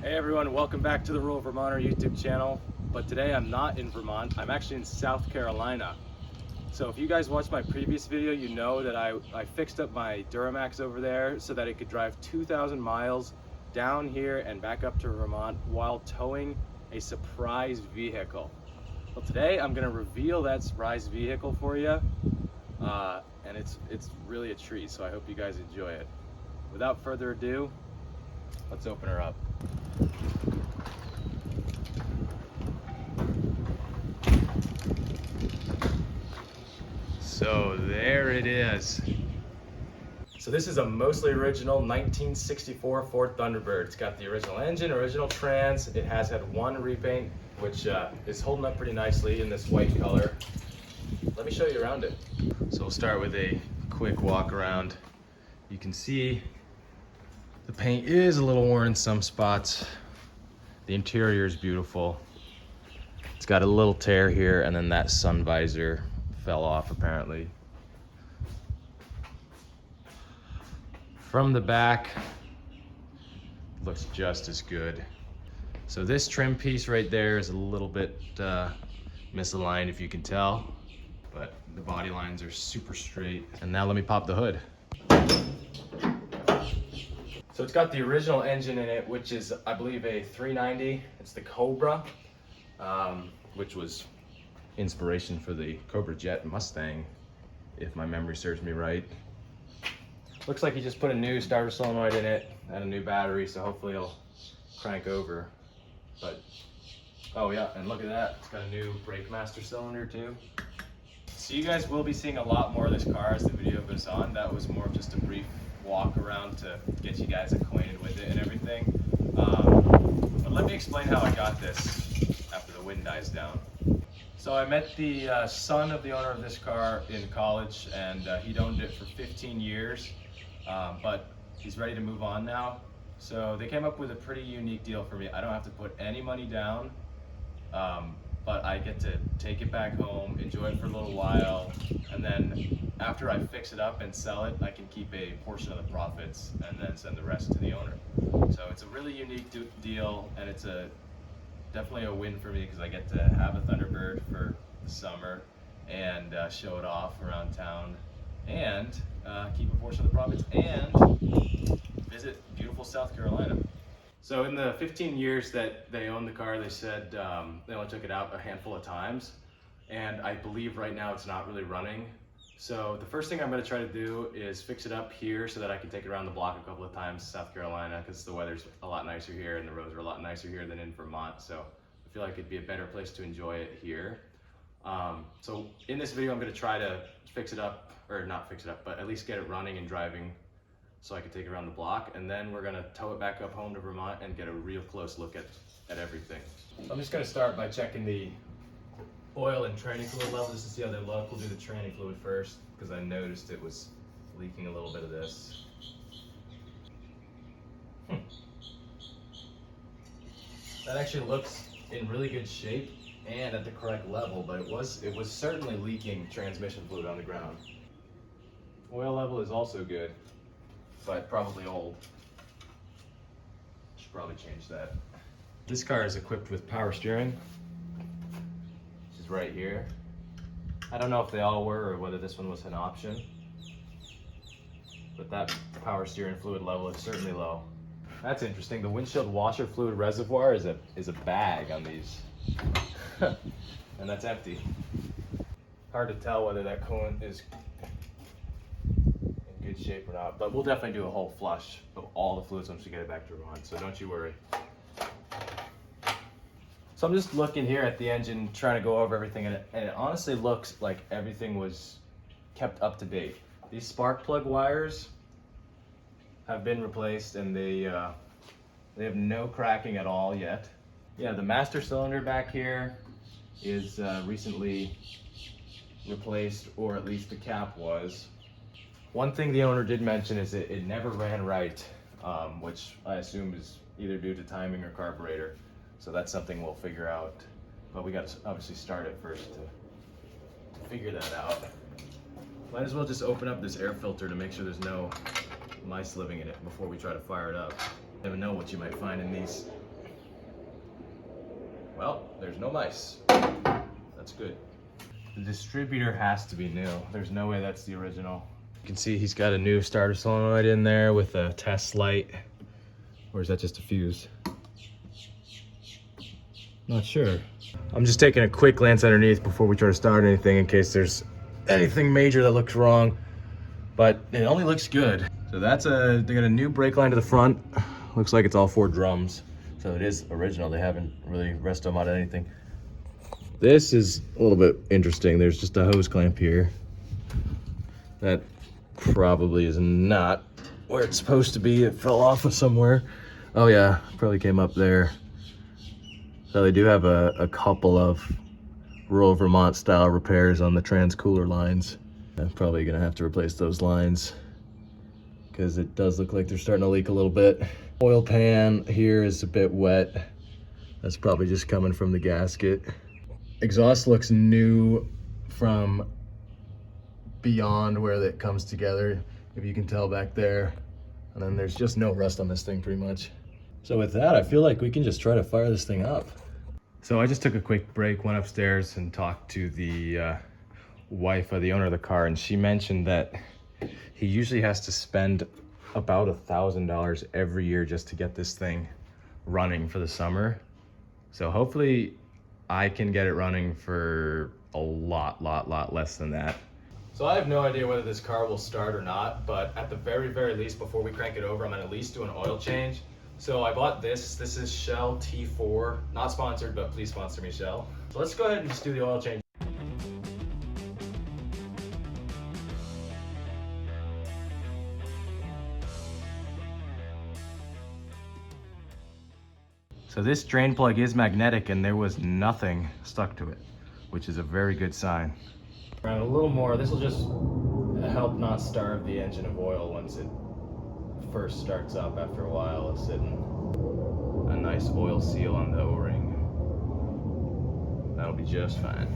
Hey everyone, welcome back to the Rural Vermonter YouTube channel. But today I'm not in Vermont, I'm actually in South Carolina. So if you guys watched my previous video, you know that I fixed up my Duramax over there so that it could drive 2,000 miles down here and back up to Vermont while towing a surprise vehicle. Well, today I'm gonna reveal that surprise vehicle for you. And it's really a treat, so I hope you guys enjoy it. Without further ado, let's open her up. So there it is. So this is a mostly original 1964 Ford Thunderbird. It's got the original engine, original trans. It has had one repaint, which is holding up pretty nicely in this white color. Let me show you around it. So we'll start with a quick walk around. You can see the paint is a little worn in some spots. The interior is beautiful. It's got a little tear here, and then that sun visor fell off apparently. From the back, looks just as good. So this trim piece right there is a little bit misaligned, if you can tell, but the body lines are super straight. And now let me pop the hood. So it's got the original engine in it, which is, I believe, a 390. It's the Cobra, which was inspiration for the Cobra Jet Mustang, if my memory serves me right. Looks like he just put a new starter solenoid in it and a new battery, so hopefully it'll crank over. But, oh yeah, and look at that. It's got a new brake master cylinder too. So you guys will be seeing a lot more of this car as the video goes on. That was more of just a brief walk around to get you guys acquainted with it and everything. But let me explain how I got this after the wind dies down. So I met the son of the owner of this car in college, and he'd owned it for 15 years, but he's ready to move on now. So they came up with a pretty unique deal for me. I don't have to put any money down, but I get to take it back home, enjoy it for a little while, and then after I fix it up and sell it, I can keep a portion of the profits and then send the rest to the owner. So it's a really unique deal, and it's definitely a win for me because I get to have a Thunderbird for the summer and show it off around town and keep a portion of the profits and visit beautiful South Carolina. So in the 15 years that they owned the car, they said they only took it out a handful of times, and I believe right now it's not really running. So the first thing I'm going to try to do is fix it up here so that I can take it around the block a couple of times to South Carolina, because the weather's a lot nicer here and the roads are a lot nicer here than in Vermont. So I feel like it'd be a better place to enjoy it here. So in this video, I'm going to try to fix it up, or not fix it up, but at least get it running and driving so I can take it around the block. And then we're going to tow it back up home to Vermont and get a real close look at everything. I'm just going to start by checking the oil and training fluid level just to see how they look. We'll do the training fluid first because I noticed it was leaking a little bit of this. That actually looks in really good shape and at the correct level, but it was certainly leaking transmission fluid on the ground. Oil level is also good, but probably old. Should probably change that. This car is equipped with power steering, which is right here. I don't know if they all were or whether this one was an option, but that power steering fluid level is certainly low. That's interesting. The windshield washer fluid reservoir is a bag on these, and that's empty. Hard to tell whether that coolant is in good shape or not, but we'll definitely do a whole flush of all the fluids once we get it back to Vermont, so don't you worry. So I'm just looking here at the engine, trying to go over everything, and it honestly looks like everything was kept up to date. These spark plug wires have been replaced, and they have no cracking at all yet. Yeah, the master cylinder back here is recently replaced, or at least the cap was. One thing the owner did mention is it never ran right, which I assume is either due to timing or carburetor. So that's something we'll figure out. But we got to obviously start it first to figure that out. Might as well just open up this air filter to make sure there's no mice living in it before we try to fire it up. Never know what you might find in these Well, there's no mice. That's good. The distributor has to be new. There's no way that's the original. You can see he's got a new starter solenoid in there with a test light. Or is that just a fuse? Not sure. I'm just taking a quick glance underneath before we try to start anything in case there's anything major that looks wrong. But it only looks good. So they got a new brake line to the front. Looks like it's all 4 drums. So it is original. They haven't really resto modded anything. This is a little bit interesting. There's just a hose clamp here. That probably is not where it's supposed to be. It fell off of somewhere. Oh yeah, probably came up there. So they do have a couple of rural Vermont style repairs on the transcooler lines. I'm probably gonna have to replace those lines because it does look like they're starting to leak a little bit. Oil pan here is a bit wet. That's probably just coming from the gasket. Exhaust looks new from beyond where that comes together, if you can tell back there. And then there's just no rust on this thing pretty much. So with that, I feel like we can just try to fire this thing up. So I just took a quick break, went upstairs and talked to the wife of the owner of the car, and she mentioned that he usually has to spend about $1,000 every year just to get this thing running for the summer. So hopefully I can get it running for a lot less than that. So I have no idea whether this car will start or not, but at the very least, before we crank it over, I'm gonna at least do an oil change. So I bought this. This is Shell T4. Not sponsored, but please sponsor me, Shell. So let's go ahead and just do the oil change. So this drain plug is magnetic and there was nothing stuck to it, which is a very good sign. Around a little more, this will just help not starve the engine of oil once it first starts up after a while of sitting. A nice oil seal on the O-ring. That'll be just fine.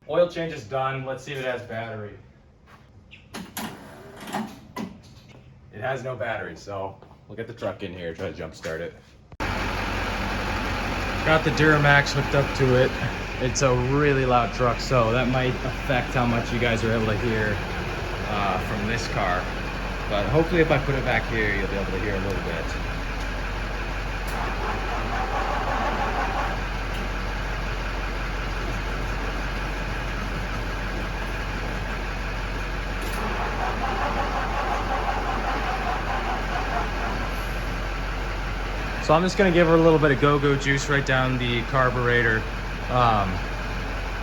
Oil change is done. Let's see if it has battery. It has no battery, so we'll get the truck in here, try to jump start it. Got the Duramax hooked up to it. It's a really loud truck, so that might affect how much you guys are able to hear from this car. But hopefully if I put it back here, you'll be able to hear a little bit. So I'm just gonna give her a little bit of go-go juice right down the carburetor.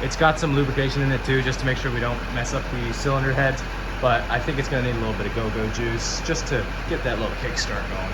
It's got some lubrication in it too, just to make sure we don't mess up the cylinder heads. But I think it's gonna need a little bit of go-go juice just to get that little kickstart going.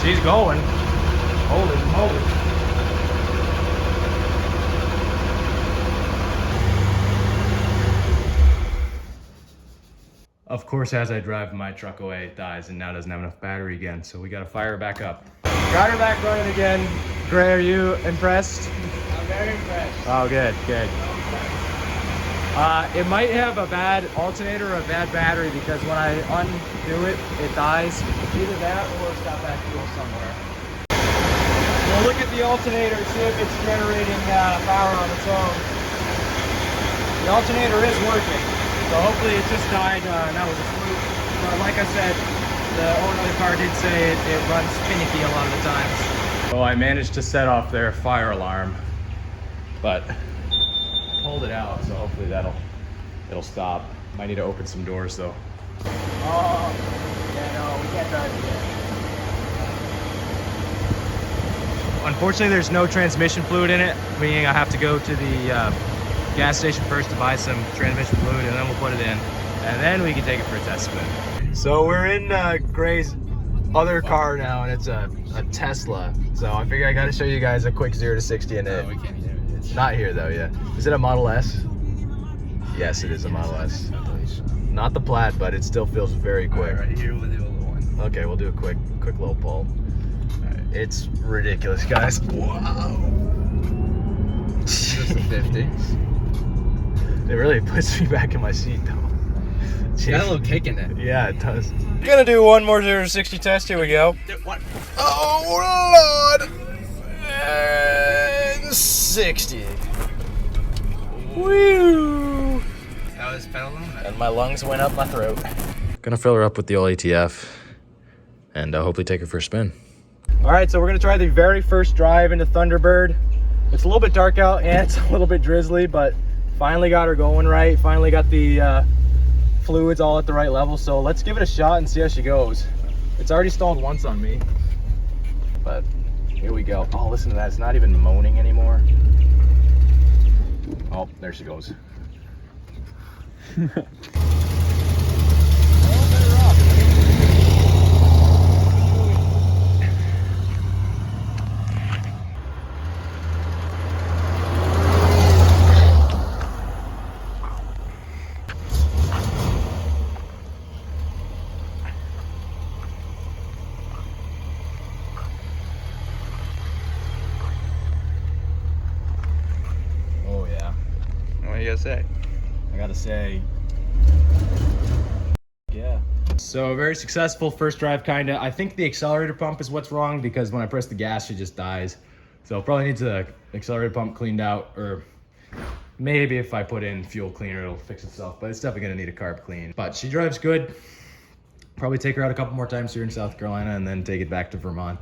She's going. Holy moly. Of course, as I drive my truck away, it dies and now doesn't have enough battery again. So we gotta fire it back up. Got her back running again. Gray, are you impressed? I'm very impressed. Oh, good, good. It might have a bad alternator or a bad battery because when I undo it, it dies. Either that or it's got back fuel somewhere. We'll look at the alternator, see if it's generating power on its own. The alternator is working, so hopefully it just died. That was a fluke. But like I said, the owner of the car did say it runs finicky a lot of the times. So I managed to set off their fire alarm, but pulled it out, so hopefully it'll stop. Might need to open some doors though. Oh, yeah, no, we can't drive again. Unfortunately, there's no transmission fluid in it, meaning I have to go to the gas station first to buy some transmission fluid, and then we'll put it in, and then we can take it for a test spin. So we're in Gray's other car now, and it's a Tesla. So I figure I got to show you guys a quick 0 to 60 in it. No, we can't hear it. It's not here though, yeah. Is it a Model S? Yes, it is a Model S. Not the Plaid, but it still feels very quick. All right, here we'll do a little one. Okay, we'll do a quick little pull. Right. It's ridiculous, guys. Wow. Just a 50. It really puts me back in my seat though. It's got a little kick in it. Yeah, it does. Gonna do one more 0 to 60 test. Here we go. What? Oh Lord! And 60. Woo! That was pedal aluminum. And my lungs went up my throat. Gonna fill her up with the old ATF and hopefully take her for a spin. All right, so we're gonna try the very first drive into Thunderbird. It's a little bit dark out and it's a little bit drizzly, but finally got her going right. Finally got the fluids all at the right level. So let's give it a shot and see how she goes. It's already stalled once on me, but here we go. Oh, listen to that. It's not even moaning anymore. Oh, there she goes. What do you gotta say? I gotta say, yeah. So very successful first drive, kinda. I think the accelerator pump is what's wrong because when I press the gas, she just dies. So probably needs the accelerator pump cleaned out, or maybe if I put in fuel cleaner, it'll fix itself, but it's definitely gonna need a carb clean. But she drives good. Probably take her out a couple more times here in South Carolina and then take it back to Vermont.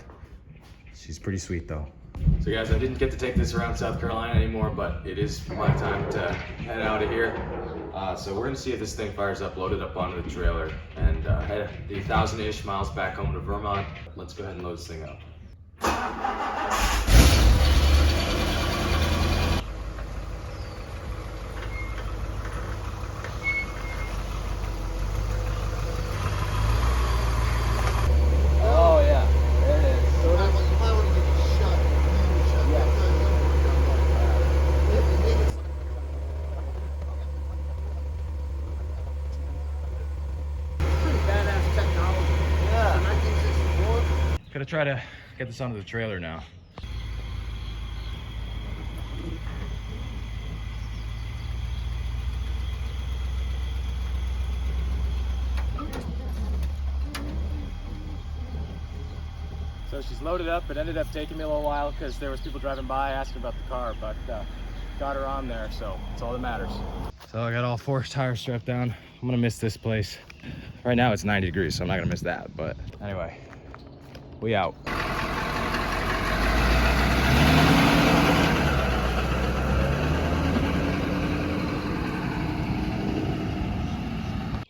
She's pretty sweet though. So guys, I didn't get to take this around South Carolina anymore, but it is my time to head out of here. So we're gonna see if this thing fires up, load it up onto the trailer, and head the 1,000-ish miles back home to Vermont. Let's go ahead and load this thing up. Gonna try to get this onto the trailer now. So she's loaded up. It ended up taking me a little while because there was people driving by asking about the car, but got her on there, so that's all that matters. So I got all 4 tires strapped down. I'm gonna miss this place. Right now it's 90 degrees, so I'm not gonna miss that, but anyway, we out.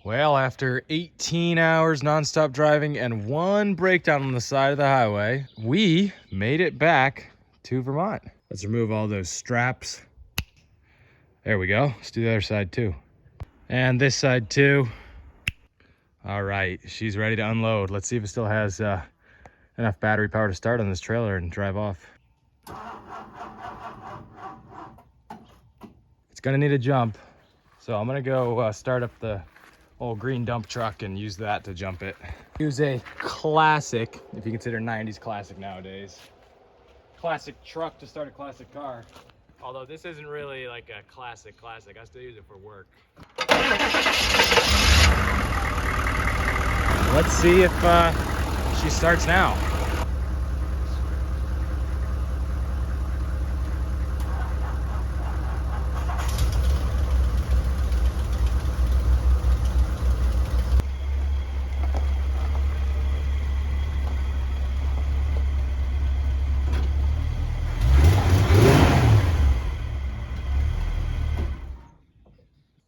Well, after 18 hours nonstop driving and 1 breakdown on the side of the highway, we made it back to Vermont. Let's remove all those straps. There we go. Let's do the other side too. And this side too. All right, she's ready to unload. Let's see if it still has enough battery power to start on this trailer and drive off. It's gonna need a jump. So I'm gonna go start up the old green dump truck and use that to jump it. Use a classic, if you consider 90s classic nowadays. Classic truck to start a classic car. Although this isn't really like a classic, I still use it for work. Let's see if she starts now.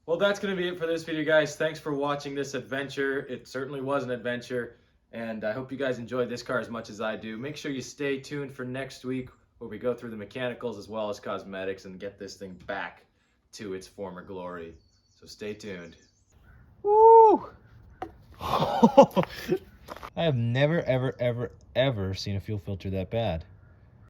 Well, that's going to be it for this video, guys. Thanks for watching this adventure. It certainly was an adventure, and I hope you guys enjoyed this car as much as I do. Make sure you stay tuned for next week, where we go through the mechanicals as well as cosmetics and get this thing back to its former glory. So stay tuned. Woo! I have never, ever, ever, ever seen a fuel filter that bad.